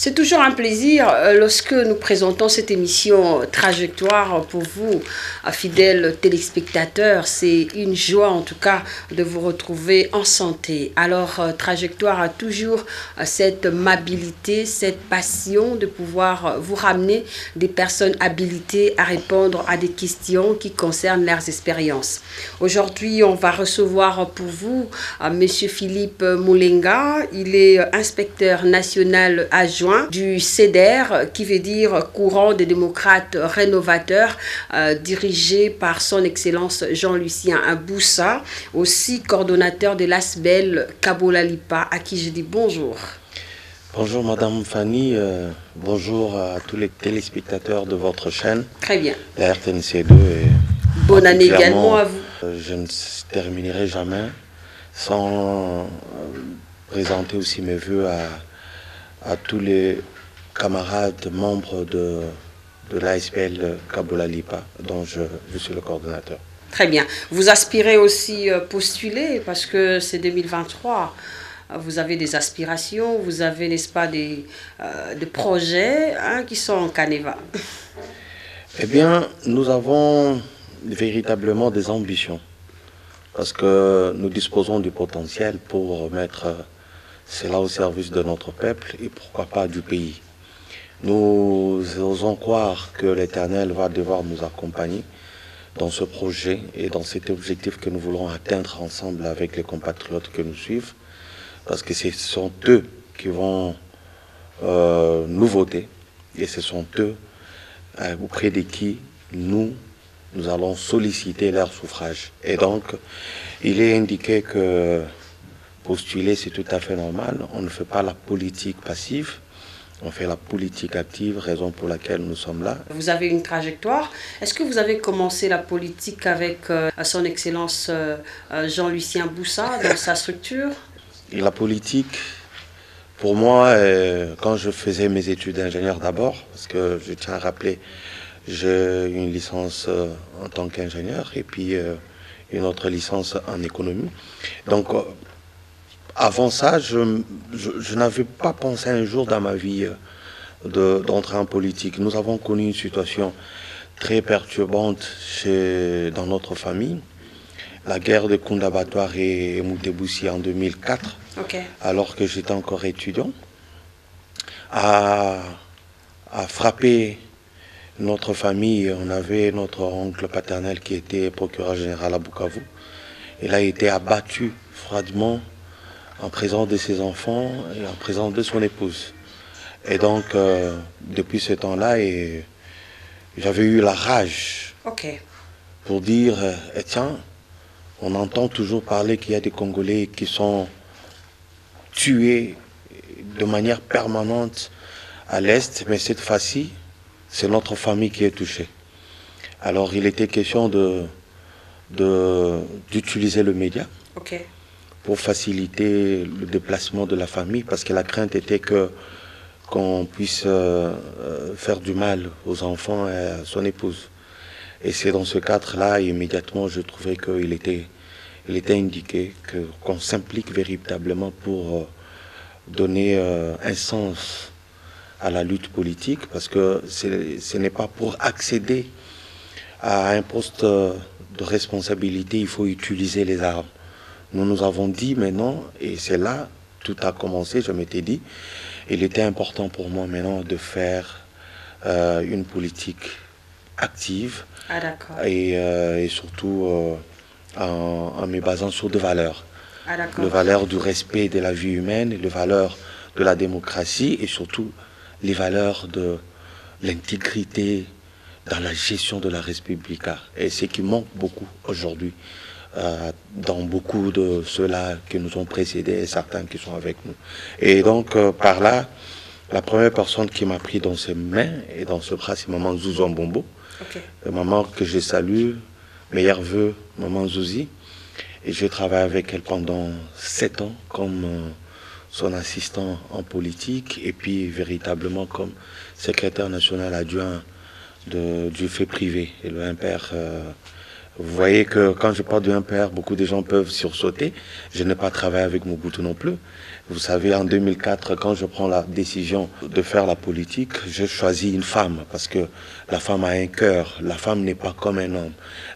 C'est toujours un plaisir lorsque nous présentons cette émission Trajectoire pour vous, fidèles téléspectateurs. C'est une joie en tout cas de vous retrouver en santé. Alors Trajectoire a toujours cette amabilité, cette passion de pouvoir vous ramener des personnes habilitées à répondre à des questions qui concernent leurs expériences. Aujourd'hui, on va recevoir pour vous Monsieur Philippe Moulenga. Il est inspecteur national adjoint du CEDER, qui veut dire Courant des démocrates rénovateurs, dirigé par son excellence Jean-Lucien Boussa, aussi coordonnateur de l'ASBEL Kabola-Lipa, à qui je dis bonjour. Bonjour Madame Fanny, bonjour à tous les téléspectateurs de votre chaîne. Très bien. La RTNC2. Et bonne année également à vous. Je ne terminerai jamais sans présenter aussi mes voeux à tous les camarades membres de l'ASBEL Kabola-Lipa, dont je suis le coordonnateur. Très bien. Vous aspirez aussi postuler parce que c'est 2023. Vous avez des aspirations, vous avez, n'est-ce pas, des projets qui sont en Caneva. Eh bien, nous avons véritablement des ambitions parce que nous disposons du potentiel pour mettre cela au service de notre peuple et pourquoi pas du pays. Nous osons croire que l'Éternel va devoir nous accompagner dans ce projet et dans cet objectif que nous voulons atteindre ensemble avec les compatriotes que nous suivent, parce que ce sont eux qui vont nous voter et ce sont eux auprès de qui nous allons solliciter leur suffrage. Et donc, il est indiqué que postuler, c'est tout à fait normal. On ne fait pas la politique passive, on fait la politique active, raison pour laquelle nous sommes là. Vous avez une trajectoire. Est-ce que vous avez commencé la politique avec son excellence Jean-Lucien Boussa dans sa structure? Et la politique, pour moi, quand je faisais mes études d'ingénieur d'abord, parce que je tiens à rappeler, j'ai une licence en tant qu'ingénieur et puis une autre licence en économie. Donc, avant ça, je n'avais pas pensé un jour dans ma vie d'entrer en politique. Nous avons connu une situation très perturbante dans notre famille. La guerre de Koundabatoire et Mouteboussi en 2004, alors que j'étais encore étudiant, a frappé notre famille. On avait notre oncle paternel qui était procureur général à Bukavu. Il a été abattu froidement en présence de ses enfants et en présence de son épouse. Et donc, depuis ce temps-là, j'avais eu la rage pour dire, tiens, on entend toujours parler qu'il y a des Congolais qui sont tués de manière permanente à l'Est, mais cette fois-ci, c'est notre famille qui est touchée. Alors, il était question d'utiliser le média pour faciliter le déplacement de la famille, parce que la crainte était qu'on puisse faire du mal aux enfants et à son épouse. Et c'est dans ce cadre-là, immédiatement, je trouvais qu'il était indiqué qu'on s'implique véritablement pour donner un sens à la lutte politique, parce que ce n'est pas pour accéder à un poste de responsabilité, il faut utiliser les armes. Nous nous avons dit maintenant, et c'est là tout a commencé, je m'étais dit, il était important pour moi maintenant de faire une politique active et surtout en me basant sur des valeurs. Les valeurs du respect de la vie humaine, les valeurs de la démocratie et surtout les valeurs de l'intégrité dans la gestion de la République. Et ce qui manque beaucoup aujourd'hui dans beaucoup de ceux-là qui nous ont précédés et certains qui sont avec nous. Et donc par là, la première personne qui m'a pris dans ses mains et dans ce bras, c'est maman Zouzou Mbombo. Maman que je salue, meilleurs vœux, maman Zouzi. Et je travaille avec elle pendant 7 ans comme son assistant en politique et puis véritablement comme secrétaire national adjoint du fait privé et le impère Vous voyez que quand je parle d'un père, beaucoup de gens peuvent sursauter. Je n'ai pas travaillé avec Mobutu non plus. Vous savez, en 2004, quand je prends la décision de faire la politique, je choisis une femme parce que la femme a un cœur. La femme n'est pas comme un homme.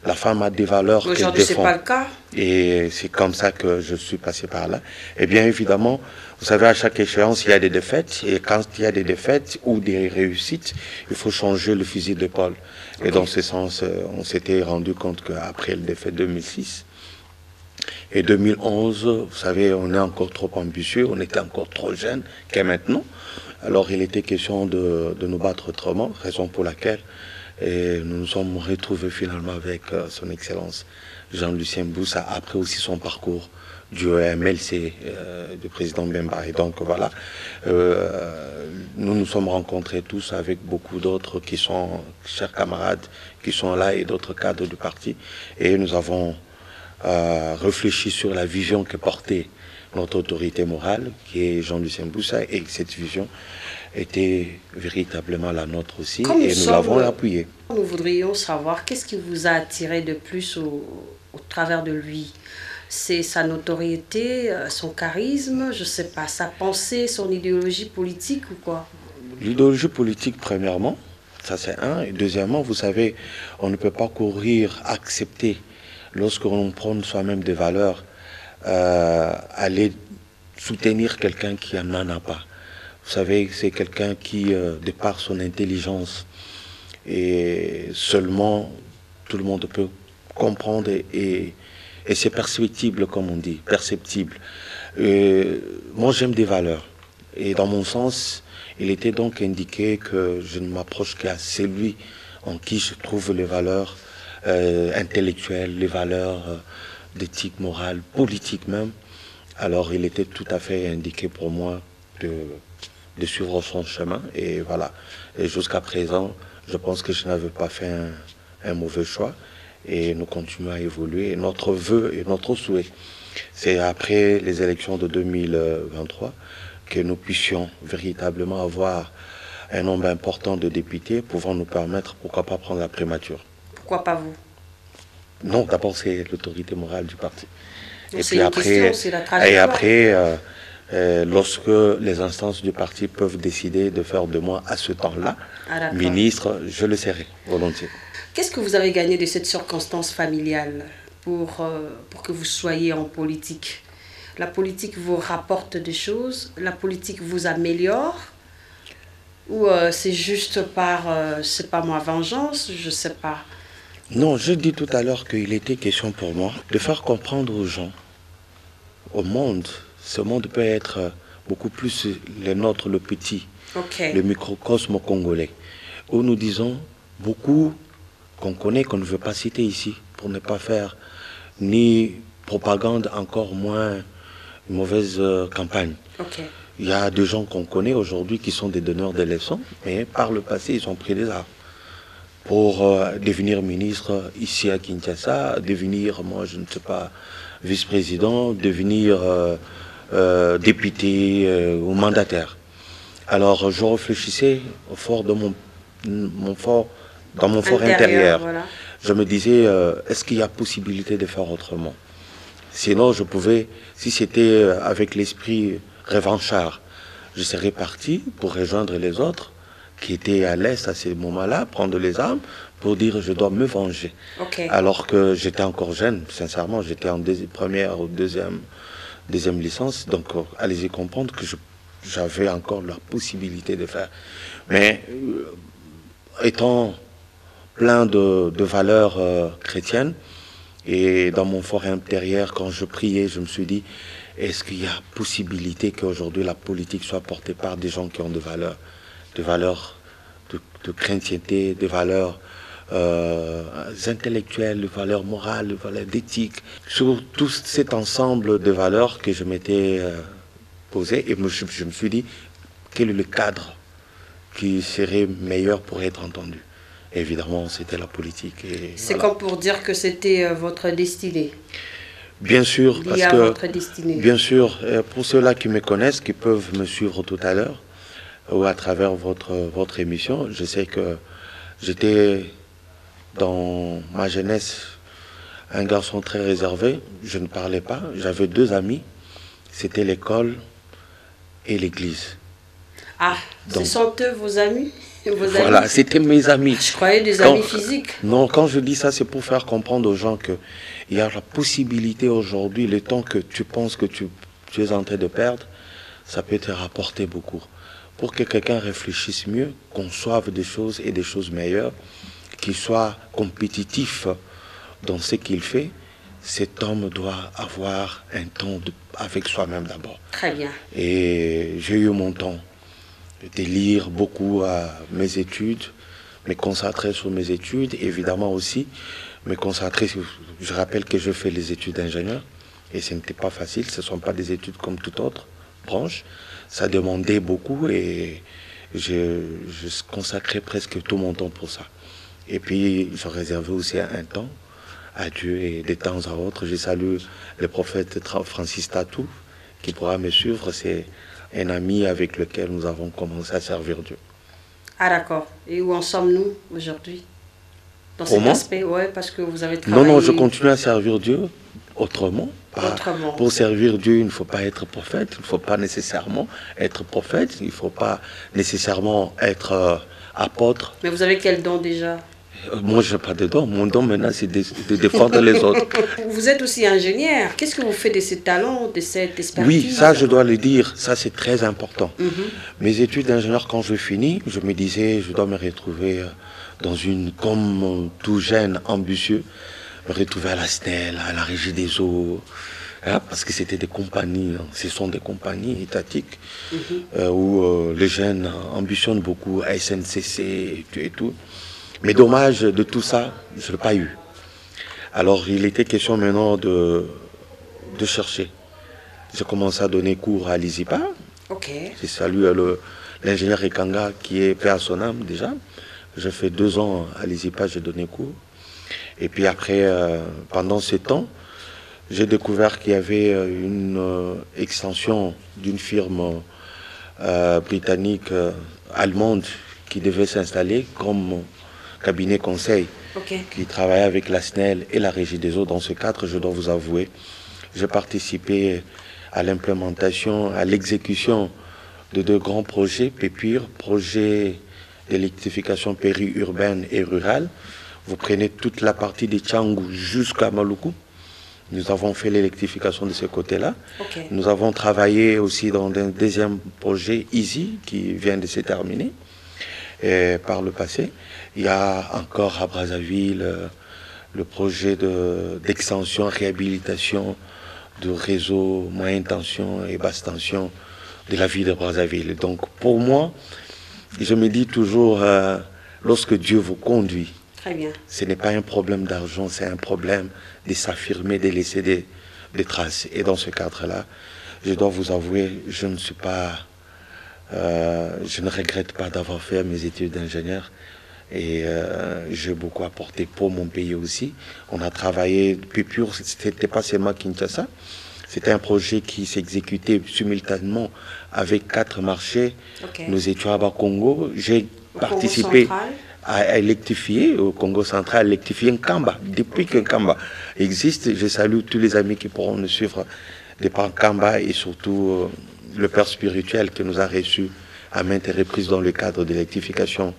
La femme a des valeurs qu'elle défend. Aujourd'hui, ce n'est pas le cas. Et c'est comme ça que je suis passé par là. Et bien évidemment, vous savez, à chaque échéance, il y a des défaites. Et quand il y a des défaites ou des réussites, il faut changer le fusil d'épaule. Et dans ce sens, on s'était rendu compte qu'après le défaite 2006, et 2011, vous savez, on est encore trop ambitieux, on était encore trop jeune qu'à maintenant. Alors il était question de nous battre autrement, raison pour laquelle nous nous sommes retrouvés finalement avec son Excellence Jean-Lucien Boussa, après aussi son parcours du MLC, du président Bemba. Et donc voilà, nous nous sommes rencontrés tous avec beaucoup d'autres qui sont chers camarades, qui sont là et d'autres cadres du parti. Et nous avons réfléchi sur la vision que portait notre autorité morale, qui est Jean-Lucien Boussa, et cette vision était véritablement la nôtre aussi, et nous l'avons appuyée. Nous voudrions savoir qu'est-ce qui vous a attiré de plus au travers de lui. C'est sa notoriété, son charisme, je ne sais pas, sa pensée, son idéologie politique ou quoi? L'idéologie politique, premièrement, ça c'est un. Et deuxièmement, vous savez, on ne peut pas courir, accepter, lorsque l'on prend soi-même des valeurs, aller soutenir quelqu'un qui n'en a pas. Vous savez, c'est quelqu'un qui, de par son intelligence, et seulement tout le monde peut comprendre et c'est perceptible, comme on dit, perceptible. Moi, j'aime des valeurs. Et dans mon sens, il était donc indiqué que je ne m'approche qu'à celui en qui je trouve les valeurs intellectuelles, les valeurs d'éthique morale, politique même. Alors, il était tout à fait indiqué pour moi de suivre son chemin. Et voilà. Et jusqu'à présent, je pense que je n'avais pas fait un mauvais choix. Et nous continuons à évoluer. Et notre vœu et notre souhait, c'est après les élections de 2023 que nous puissions véritablement avoir un nombre important de députés pouvant nous permettre, pourquoi pas, prendre la primature. Pourquoi pas vous? Non, d'abord c'est l'autorité morale du parti. Donc, et puis après, et après lorsque les instances du parti peuvent décider de faire de moi à ce temps-là ministre, je le serai volontiers. Qu'est-ce que vous avez gagné de cette circonstance familiale pour que vous soyez en politique? La politique vous rapporte des choses? La politique vous améliore? Ou c'est juste par, c'est pas moi, vengeance? Je sais pas. Non, je dis tout à l'heure qu'il était question pour moi de faire comprendre aux gens, au monde, ce monde peut être beaucoup plus le nôtre, le petit, le microcosme congolais, où nous disons beaucoup qu'on connaît, qu'on ne veut pas citer ici, pour ne pas faire ni propagande, encore moins une mauvaise campagne. Il y a des gens qu'on connaît aujourd'hui qui sont des donneurs de leçons, mais par le passé, ils ont pris des armes pour devenir ministre ici à Kinshasa, devenir, moi je ne sais pas, vice-président, devenir député ou mandataire. Alors je réfléchissais au fort de mon fort intérieur. Voilà. Je me disais, est-ce qu'il y a possibilité de faire autrement? Sinon, je pouvais, si c'était avec l'esprit revanchard, je serais parti pour rejoindre les autres qui étaient à l'Est à ce moment-là, prendre les armes pour dire je dois me venger. Alors que j'étais encore jeune, sincèrement, j'étais en première ou deuxième licence, donc allez-y comprendre que j'avais encore la possibilité de faire. Mais étant plein de valeurs chrétiennes, et dans mon fort intérieur, quand je priais, je me suis dit, est-ce qu'il y a possibilité qu'aujourd'hui la politique soit portée par des gens qui ont des valeurs de chrétienté, des valeurs intellectuelles, des valeurs morales, des valeurs d'éthique, sur tout cet ensemble de valeurs que je m'étais posé, et je me suis dit, quel est le cadre qui serait meilleur pour être entendu? Évidemment, c'était la politique. C'est voilà. Comme pour dire que c'était votre destinée. Bien sûr, parce que votre destinée. Bien sûr, pour ceux-là qui me connaissent, qui peuvent me suivre tout à l'heure, ou à travers votre émission, je sais que j'étais dans ma jeunesse un garçon très réservé, je ne parlais pas. J'avais 2 amis, c'était l'école et l'église. Ah, donc, ce sont eux vos amis? Voilà, c'était mes amis. Je croyais des amis physiques. Non, quand je dis ça, c'est pour faire comprendre aux gens qu'il y a la possibilité aujourd'hui, le temps que tu penses que tu es en train de perdre, ça peut te rapporter beaucoup. Pour que quelqu'un réfléchisse mieux, conçoive des choses et des choses meilleures, qu'il soit compétitif dans ce qu'il fait, cet homme doit avoir un temps avec soi-même d'abord. Très bien. Et j'ai eu mon temps de lire beaucoup à mes études, me concentrer sur mes études, évidemment aussi me concentrer sur... Je rappelle que je fais les études d'ingénieur et ce n'était pas facile, ce ne sont pas des études comme toute autre branche. Ça demandait beaucoup et je consacrais presque tout mon temps pour ça. Et puis je réservais aussi un temps à Dieu et de temps à autre, je salue le prophète Francis Tatou qui pourra me suivre, c'est un ami avec lequel nous avons commencé à servir Dieu. Ah d'accord. Et où en sommes-nous aujourd'hui? Dans cet aspect, ouais, parce que vous avez travaillé... Non, je continue à servir Dieu autrement. Autrement. Pour servir Dieu, il ne faut pas être prophète, il ne faut pas nécessairement être prophète, il ne faut pas nécessairement être apôtre. Mais vous avez quel don déjà? Moi, je n'ai pas de don. Mon don maintenant, c'est de défendre les autres. Vous êtes aussi ingénieur. Qu'est-ce que vous faites de ces talents, de cette expertise? Oui, ça, je dois le dire. Ça, c'est très important. Mes études d'ingénieur, quand je finis, je me disais, je dois me retrouver dans une, comme tout jeune ambitieux, me retrouver à la SNEL, à la Régie des eaux, hein, parce que c'était des compagnies, hein, ce sont des compagnies étatiques, où les jeunes ambitionnent beaucoup, à SNCC et tout. Mais dommage de tout ça, je ne l'ai pas eu. Alors il était question maintenant de chercher. J'ai commencé à donner cours à l'ISIPA. Okay. J'ai salué l'ingénieur Ekanga qui est père à son âme déjà. J'ai fait 2 ans à l'ISIPA, j'ai donné cours. Et puis après, pendant ce temps, j'ai découvert qu'il y avait une extension d'une firme britannique, allemande, qui devait s'installer comme cabinet conseil, qui travaillait avec la SNEL et la Régie des eaux. Dans ce cadre, je dois vous avouer, j'ai participé à l'implémentation, à l'exécution de 2 grands projets, PEPUR, projet d'électrification périurbaine et rurale. Vous prenez toute la partie de Tchangou jusqu'à Maluku. Nous avons fait l'électrification de ce côté-là. Nous avons travaillé aussi dans un 2e projet, EASY, qui vient de se terminer par le passé. Il y a encore à Brazzaville le projet d'extension, réhabilitation de réseaux moyenne tension et basse tension de la ville de Brazzaville. Donc pour moi, je me dis toujours, lorsque Dieu vous conduit, très bien, ce n'est pas un problème d'argent, c'est un problème de s'affirmer, de laisser des traces. Et dans ce cadre-là, je dois vous avouer, je ne suis pas... je ne regrette pas d'avoir fait mes études d'ingénieur et j'ai beaucoup apporté pour mon pays aussi. On a travaillé, PEPUR, c'était pas seulement Kinshasa, c'était un projet qui s'exécutait simultanément avec 4 marchés. Nous étions à Congo, j'ai participé à électrifier, au Congo central, électrifier Nkamba. Depuis que Nkamba existe, je salue tous les amis qui pourront nous suivre de par Nkamba et surtout le père spirituel qui nous a reçus à maintes reprises dans le cadre de l'électrification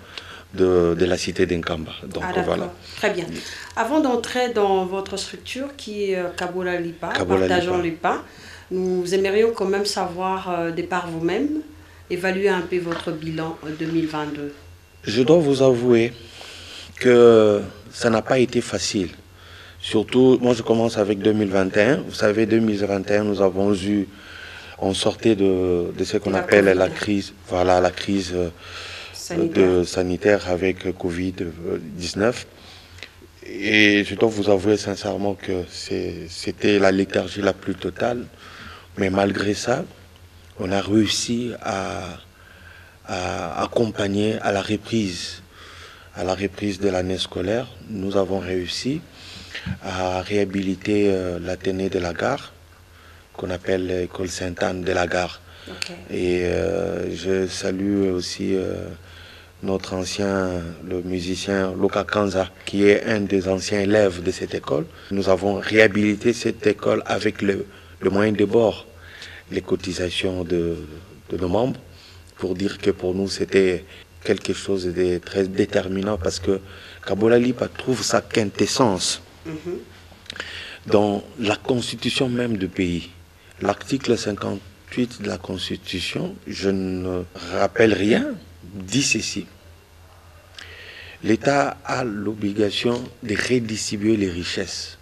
de la cité d'Nkamba. Donc voilà. Très bien. Avant d'entrer dans votre structure qui est Kabola Lipa, Partageons Lipa, nous aimerions quand même savoir, de par vous-même, évaluer un peu votre bilan 2022. Je dois vous avouer que ça n'a pas été facile. Surtout, moi je commence avec 2021. Vous savez, 2021, nous avons eu... On sortait de ce qu'on appelle la crise, voilà, la crise sanitaire avec Covid-19. Et je dois vous avouer sincèrement que c'était la léthargie la plus totale. Mais malgré ça, on a réussi à accompagner à la reprise de l'année scolaire. Nous avons réussi à réhabiliter l'Athénée de la Gare, qu'on appelle l'école Sainte-Anne de la Gare. Et je salue aussi notre ancien, le musicien Luka Kanza, qui est un des anciens élèves de cette école. Nous avons réhabilité cette école avec le moyen de bord, les cotisations de nos membres, pour dire que pour nous c'était quelque chose de très déterminant, parce que Kabola Lipa trouve sa quintessence dans la constitution même du pays. L'article 58 de la constitution, je ne rappelle rien, dit ceci: l'État a l'obligation de redistribuer les richesses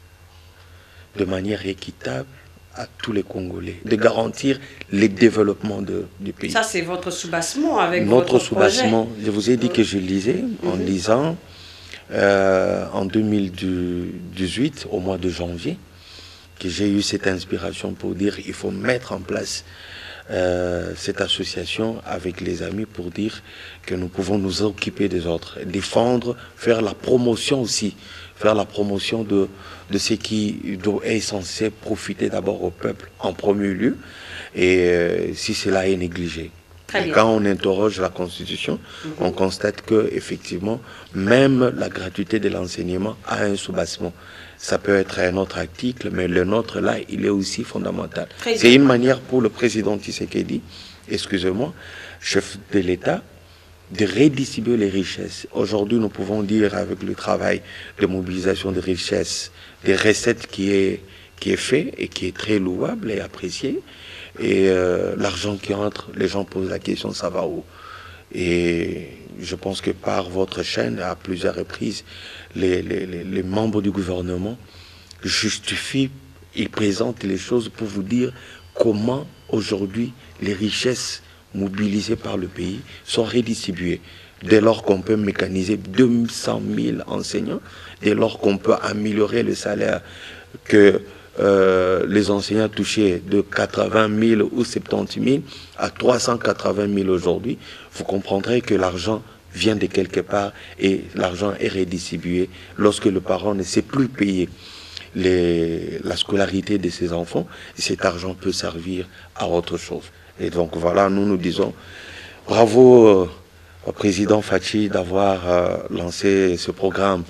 de manière équitable à tous les Congolais, de garantir le développement du pays. Ça, c'est votre soubassement avec notre votre soubassement. projet. Je vous ai dit que je lisais en lisant en 2018, au mois de janvier, que j'ai eu cette inspiration pour dire il faut mettre en place cette association avec les amis pour dire que nous pouvons nous occuper des autres, défendre, faire la promotion aussi, faire la promotion de ce qui est censé profiter d'abord au peuple en premier lieu, et si cela est négligé. Quand on interroge la Constitution, on constate que effectivement, même la gratuité de l'enseignement a un soubassement. Ça peut être un autre article, mais le nôtre là, il est aussi fondamental. C'est une manière pour le président Tshisekedi, excusez-moi, chef de l'État, de redistribuer les richesses. Aujourd'hui, nous pouvons dire avec le travail de mobilisation de richesses, des recettes qui est fait et qui est très louable et apprécié. Et l'argent qui entre, les gens posent la question, ça va où? Et je pense que par votre chaîne, à plusieurs reprises, les membres du gouvernement justifient, ils présentent les choses pour vous dire comment aujourd'hui les richesses mobilisées par le pays sont redistribuées. Dès lors qu'on peut mécaniser 200 000 enseignants, dès lors qu'on peut améliorer le salaire que les enseignants touchaient de 80 000 ou 70 000 à 380 000 aujourd'hui, vous comprendrez que l'argent vient de quelque part et l'argent est redistribué lorsque le parent ne sait plus payer la scolarité de ses enfants, et cet argent peut servir à autre chose. Et donc voilà, nous disons bravo au président Fachi d'avoir lancé ce programme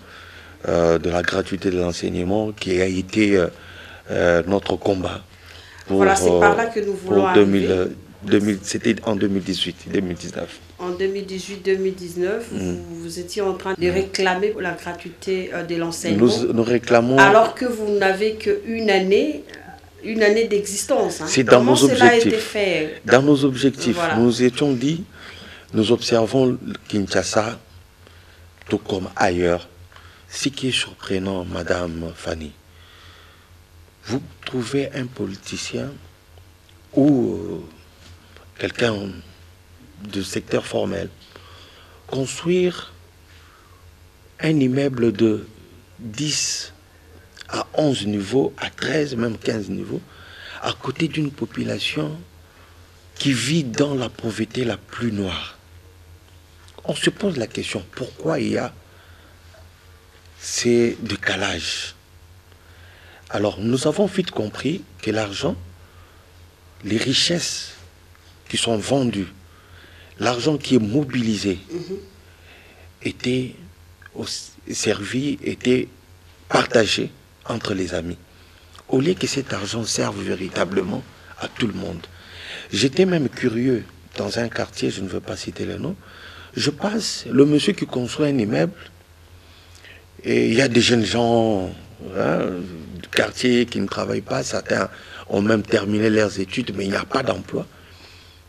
de la gratuité de l'enseignement qui a été notre combat. Pour, voilà, c'est par là que nous voulons arriver. C'était en 2018-2019. En 2018-2019, vous étiez en train de réclamer la gratuité de l'enseignement. Nous réclamons... Alors que vous n'avez qu'une année d'existence. Hein. C'est dans nos objectifs. Cela a été fait? Dans nos objectifs, voilà. Nous étions dit, nous observons Kinshasa, tout comme ailleurs. Ce qui est surprenant, Madame Fanny, vous trouvez un politicien ou quelqu'un du secteur formel construire un immeuble de 10 à 11 niveaux, à 13, même 15 niveaux, à côté d'une population qui vit dans la pauvreté la plus noire. On se pose la question, pourquoi il y a ces décalages? Alors, nous avons vite compris que l'argent, les richesses qui sont vendues, l'argent qui est mobilisé, était servi, était partagé entre les amis. Au lieu que cet argent serve véritablement à tout le monde. J'étais même curieux, dans un quartier, je ne veux pas citer le nom, je passe, le monsieur qui construit un immeuble, et il y a des jeunes gens du quartier qui ne travaillent pas, certains ont même terminé leurs études, mais il n'y a pas d'emploi,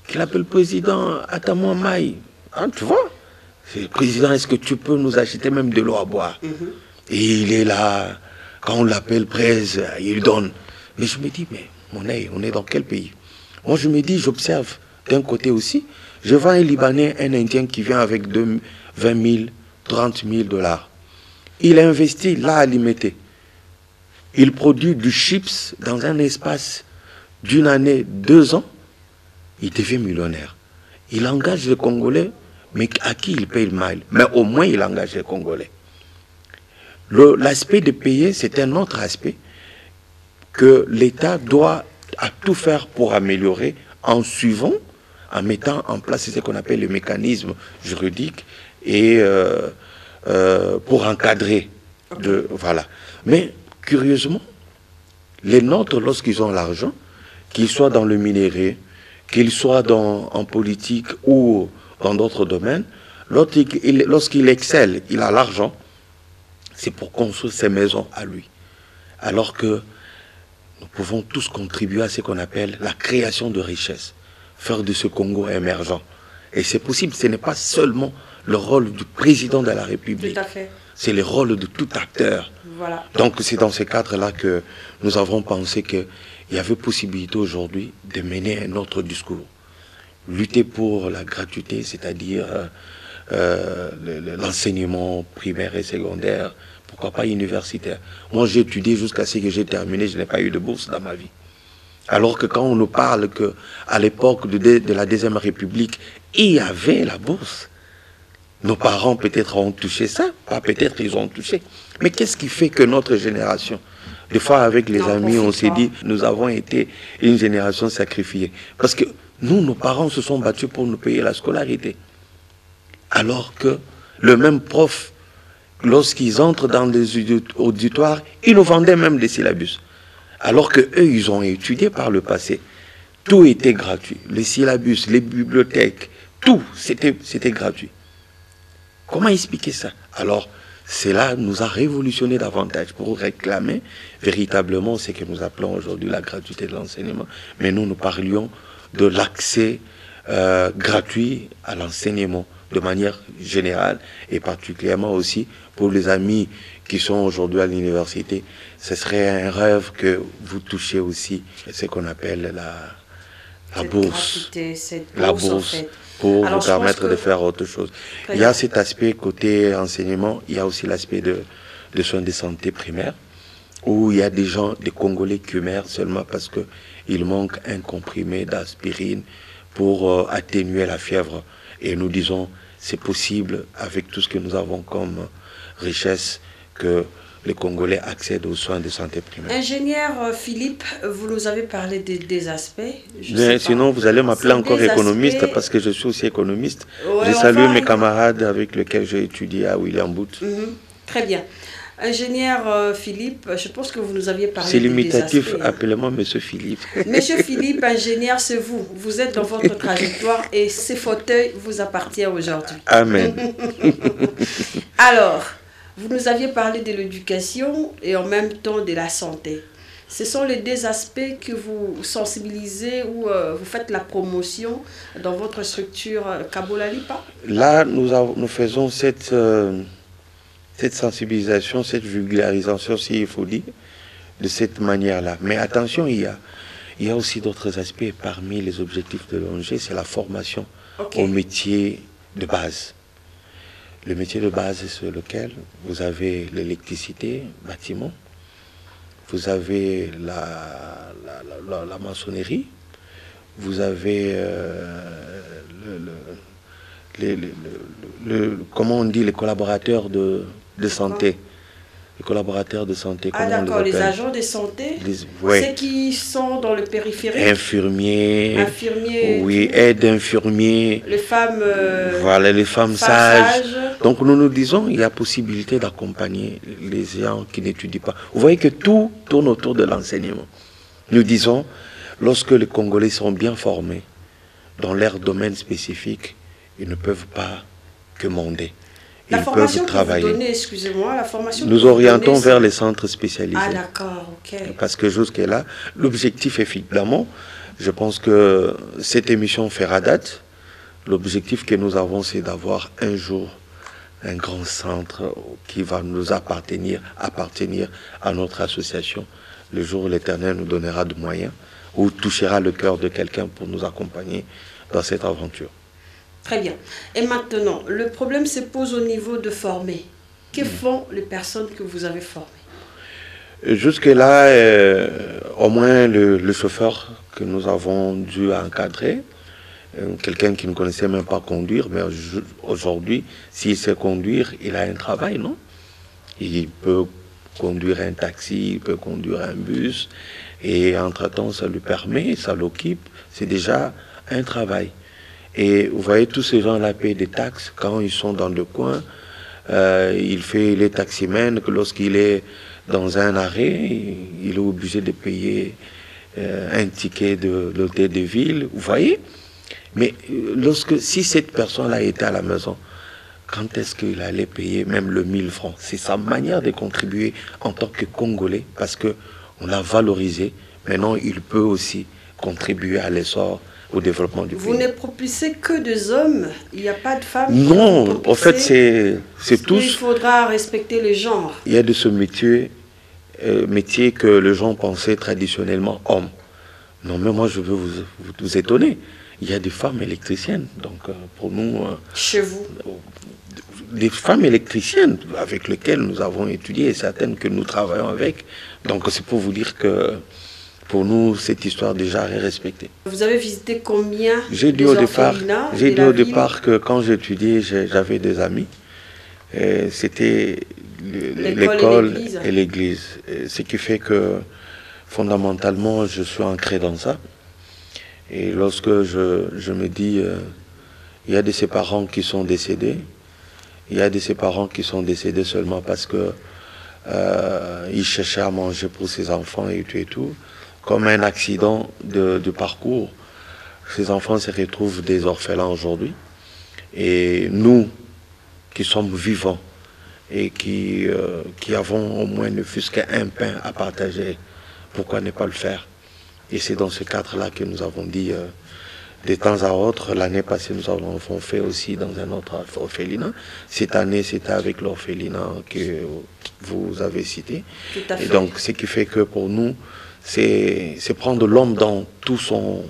qu'il appelle le président, attends-moi Maï, hein, tu vois, le président, est-ce que tu peux nous acheter même de l'eau à boire? Et il est là, quand on l'appelle presse, il donne. Mais je me dis, mais on est dans quel pays? Moi je me dis, j'observe d'un côté aussi, je vois un Libanais, un Indien qui vient avec 20 000, 30 000 dollars. Il investit là à limiter. Il produit du chips dans un espace d'une année, 2 ans. Il devient millionnaire. Il engage les Congolais, mais à qui il paye le mal? Mais au moins il engage les Congolais. L'aspect de payer, c'est un autre aspect que l'État doit à tout faire pour améliorer en suivant, en mettant en place ce qu'on appelle le mécanisme juridique et pour encadrer. Voilà. Mais curieusement, les nôtres, lorsqu'ils ont l'argent, qu'ils soient dans le minerai, qu'ils soient en politique ou dans d'autres domaines, lorsqu'il excelle, il a l'argent, c'est pour construire ses maisons à lui. Alors que nous pouvons tous contribuer à ce qu'on appelle la création de richesses, faire de ce Congo émergent. Et c'est possible, ce n'est pas seulement le rôle du président de la République. Tout à fait. C'est le rôle de tout acteur. Voilà. Donc c'est dans ce cadre-là que nous avons pensé qu'il y avait possibilité aujourd'hui de mener un autre discours. Lutter pour la gratuité, c'est-à-dire l'enseignement primaire et secondaire, pourquoi pas universitaire. Moi j'ai étudié jusqu'à ce que j'ai terminé, je n'ai pas eu de bourse dans ma vie. Alors que quand on nous parle qu'à l'époque de la Deuxième République, il y avait la bourse. Nos parents peut-être ont touché ça, pas peut-être ils ont touché. Mais qu'est-ce qui fait que notre génération, des fois avec les amis, on s'est dit, nous avons été une génération sacrifiée. Parce que nous, nos parents se sont battus pour nous payer la scolarité. Alors que le même prof, lorsqu'ils entrent dans les auditoires, ils nous vendaient même des syllabus. Alors qu'eux, ils ont étudié par le passé. Tout était gratuit. Les syllabus, les bibliothèques, tout, c'était gratuit. Comment expliquer ça? Alors, cela nous a révolutionné davantage pour réclamer véritablement ce que nous appelons aujourd'hui la gratuité de l'enseignement. Mais nous parlions de l'accès gratuit à l'enseignement de manière générale et particulièrement aussi pour les amis qui sont aujourd'hui à l'université. Ce serait un rêve que vous touchiez aussi ce qu'on appelle la bourse. La bourse. En fait. Pour vous permettre de faire autre chose. Il y a cet aspect côté enseignement, il y a aussi l'aspect de soins de santé primaire, où il y a des gens, des Congolais qui meurent seulement parce qu'il manque un comprimé d'aspirine pour atténuer la fièvre. Et nous disons, c'est possible avec tout ce que nous avons comme richesse que les Congolais accèdent aux soins de santé primaire. Ingénieur Philippe, vous nous avez parlé des aspects. Mais sinon, vous allez m'appeler encore économiste parce que je suis aussi économiste. Ouais, je salue mes camarades avec lesquels j'ai étudié à William Booth. Très bien. Ingénieur Philippe, je pense que vous nous aviez parlé des aspects. C'est limitatif, appelez-moi Monsieur Philippe. Monsieur Philippe, ingénieur, c'est vous. Vous êtes dans votre trajectoire et ces fauteuils vous appartiennent aujourd'hui. Amen. Alors, vous nous aviez parlé de l'éducation et en même temps de la santé. Ce sont les deux aspects que vous sensibilisez ou vous faites la promotion dans votre structure Kabola Lipa? Là, nous faisons cette sensibilisation, cette vulgarisation, s'il faut dire, de cette manière-là. Mais attention, il y a aussi d'autres aspects parmi les objectifs de l'ONG, c'est la formation au métier de base. Le métier de base, c'est lequel vous avez l'électricité, bâtiment, vous avez la maçonnerie, vous avez comment on dit, les collaborateurs de santé. Les collaborateurs de santé. Ah d'accord, les agents de santé, ceux qui sont dans le périphérique. Infirmiers, oui, aides infirmiers. Les femmes voilà, les femmes sages. Donc nous nous disons, il y a possibilité d'accompagner les gens qui n'étudient pas. Vous voyez que tout tourne autour de l'enseignement. Nous disons, lorsque les Congolais sont bien formés dans leur domaine spécifique, ils ne peuvent pas que monter. La formation que vous donnez, excusez-moi, la formation nous orientons vers les centres spécialisés. Ah d'accord, ok. Parce que jusque-là, l'objectif évidemment, je pense que cette émission fera date. L'objectif que nous avons, c'est d'avoir un jour un grand centre qui va nous appartenir à notre association. Le jour où l'Éternel nous donnera de moyens, ou touchera le cœur de quelqu'un pour nous accompagner dans cette aventure. Très bien. Et maintenant, le problème se pose au niveau de former. Que font les personnes que vous avez formées? Jusque-là, au moins le chauffeur que nous avons dû encadrer, quelqu'un qui ne connaissait même pas conduire, mais aujourd'hui, s'il sait conduire, il a un travail, non? Il peut conduire un taxi, il peut conduire un bus, et entre-temps, ça lui permet, ça l'occupe, c'est déjà un travail. Et vous voyez, tous ces gens-là payent des taxes quand ils sont dans le coin. Il fait les taximens, que lorsqu'il est dans un arrêt, il est obligé de payer un ticket de l'hôtel de ville. Vous voyez? Mais si cette personne-là était à la maison, quand est-ce qu'il allait payer même le 1000 francs? C'est sa manière de contribuer en tant que Congolais, parce qu'on l'a valorisé. Maintenant, il peut aussi contribuer à l'essor, au développement du pays. Vous ne propulsez que des hommes? Il n'y a pas de femmes? Non, en fait, c'est tous. Il faudra respecter le genre. Il y a de ce métier que les gens pensaient traditionnellement homme. Non, mais moi, je veux vous étonner. Il y a des femmes électriciennes. Donc, pour nous... Chez vous? Des femmes électriciennes avec lesquelles nous avons étudié et certaines que nous travaillons avec. Donc, c'est pour vous dire que pour nous, cette histoire déjà est respectée. Vous avez visité combien J'ai dit au départ que quand j'étudiais, j'avais des amis. C'était l'école et l'église. Ce qui fait que, fondamentalement, je suis ancré dans ça. Et lorsque je me dis, il y a de ses parents qui sont décédés, il y a de ses parents qui sont décédés seulement parce que ils cherchaient à manger pour ses enfants et tout, comme un accident de parcours. Ces enfants se retrouvent des orphelins aujourd'hui. Et nous, qui sommes vivants et qui avons au moins ne fût-ce qu'un pain à partager, pourquoi ne pas le faire? Et c'est dans ce cadre-là que nous avons dit, de temps à autre, l'année passée, nous avons fait aussi dans un autre orphelinat. Cette année, c'était avec l'orphelinat que vous avez cité. Tout à fait. Et donc, ce qui fait que pour nous, c'est prendre l'homme dans tout son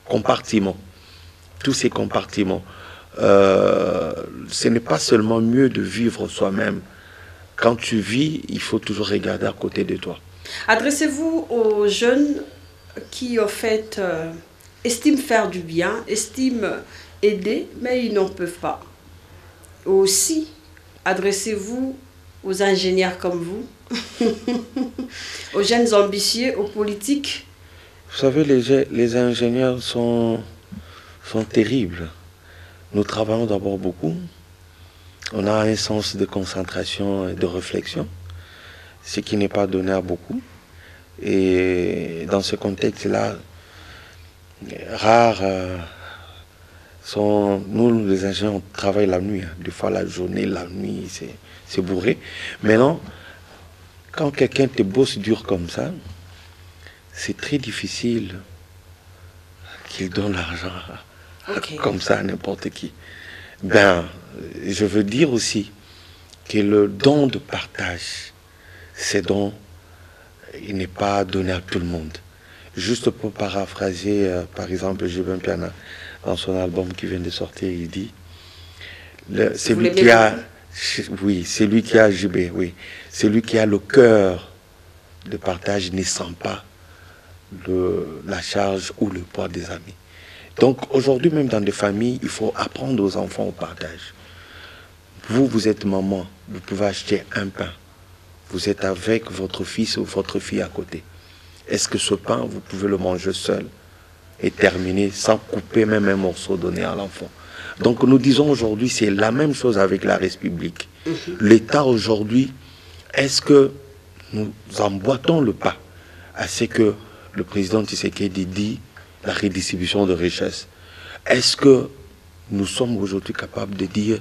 compartiment, tous ses compartiments. Ce n'est pas seulement mieux de vivre soi-même. Quand tu vis, il faut toujours regarder à côté de toi. Adressez-vous aux jeunes qui, en fait, estiment faire du bien, estiment aider, mais ils n'en peuvent pas. Aussi, adressez-vous aux ingénieurs comme vous, aux jeunes ambitieux, aux politiques. Vous savez, les ingénieurs sont terribles. Nous travaillons d'abord beaucoup. On a un sens de concentration et de réflexion, ce qui n'est pas donné à beaucoup. Et dans ce contexte-là, rares sont... Nous, les ingénieurs, on travaille la nuit. Des fois, la journée, la nuit, c'est bourré. Maintenant, quand quelqu'un te bosse dur comme ça, c'est très difficile qu'il donne l'argent comme ça à n'importe qui. Ben, je veux dire aussi que le don de partage, c'est don, il n'est pas donné à tout le monde. Juste pour paraphraser, par exemple, Jibin Piana, dans son album qui vient de sortir, il dit, celui qui a Jibé, oui, celui qui a le cœur de partage ne sent pas la charge ou le poids des amis. Donc aujourd'hui, même dans des familles, il faut apprendre aux enfants au partage. Vous êtes maman, vous pouvez acheter un pain. Vous êtes avec votre fils ou votre fille à côté. Est-ce que ce pain, vous pouvez le manger seul et terminer sans couper même un morceau donné à l'enfant? Donc nous disons aujourd'hui, c'est la même chose avec la République. L'État aujourd'hui, est-ce que nous emboîtons le pas à ce que le président Tshisekedi dit, la redistribution de richesses? Est-ce que nous sommes aujourd'hui capables de dire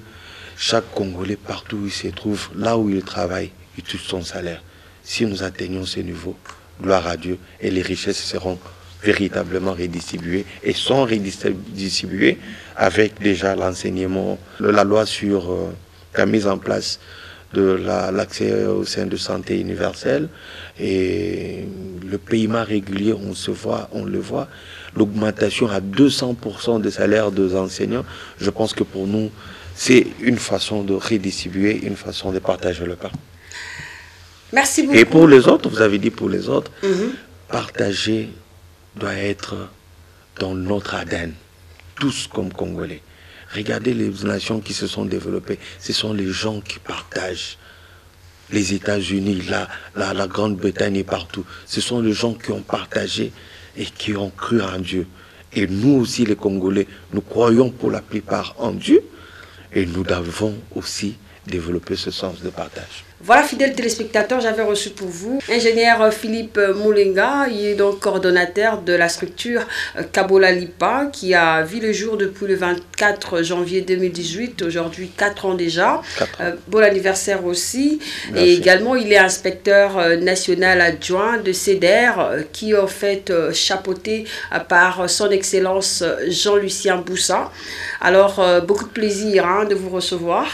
chaque Congolais, partout où il se trouve, là où il travaille, il touche son salaire? Si nous atteignons ce niveau, gloire à Dieu, et les richesses seront véritablement redistribuées et sont redistribuées avec déjà l'enseignement, la loi sur la mise en place de l'accès aux soins de santé universelle et le paiement régulier, on le voit, l'augmentation à 200% des salaires des enseignants. Je pense que pour nous, c'est une façon de redistribuer, une façon de partager le pain. Merci beaucoup. Et pour les autres, vous avez dit pour les autres, partager doit être dans notre ADN, tous comme Congolais. Regardez les nations qui se sont développées, ce sont les gens qui partagent. Les États-Unis, la Grande-Bretagne et partout, ce sont les gens qui ont partagé et qui ont cru en Dieu. Et nous aussi, les Congolais, nous croyons pour la plupart en Dieu. Et nous devons aussi développer ce sens de partage. Voilà, fidèles téléspectateurs, j'avais reçu pour vous ingénieur Philippe Moulenga. Il est donc coordonnateur de la structure Kabola Lipa qui a vu le jour depuis le 24 janvier 2018, aujourd'hui 4 ans déjà. Bon anniversaire aussi. Merci. Et également, il est inspecteur national adjoint de CEDER qui est en fait chapeauté par son excellence Jean-Lucien Boussa. Alors, beaucoup de plaisir de vous recevoir.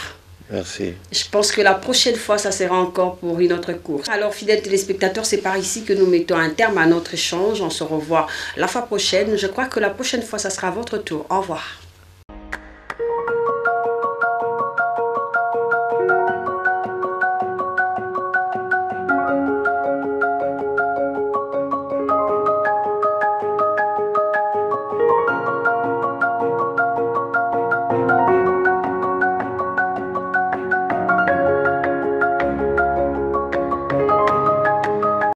Merci. Je pense que la prochaine fois, ça sera encore pour une autre course. Alors, fidèles téléspectateurs, c'est par ici que nous mettons un terme à notre échange. On se revoit la fois prochaine. Je crois que la prochaine fois, ça sera votre tour. Au revoir.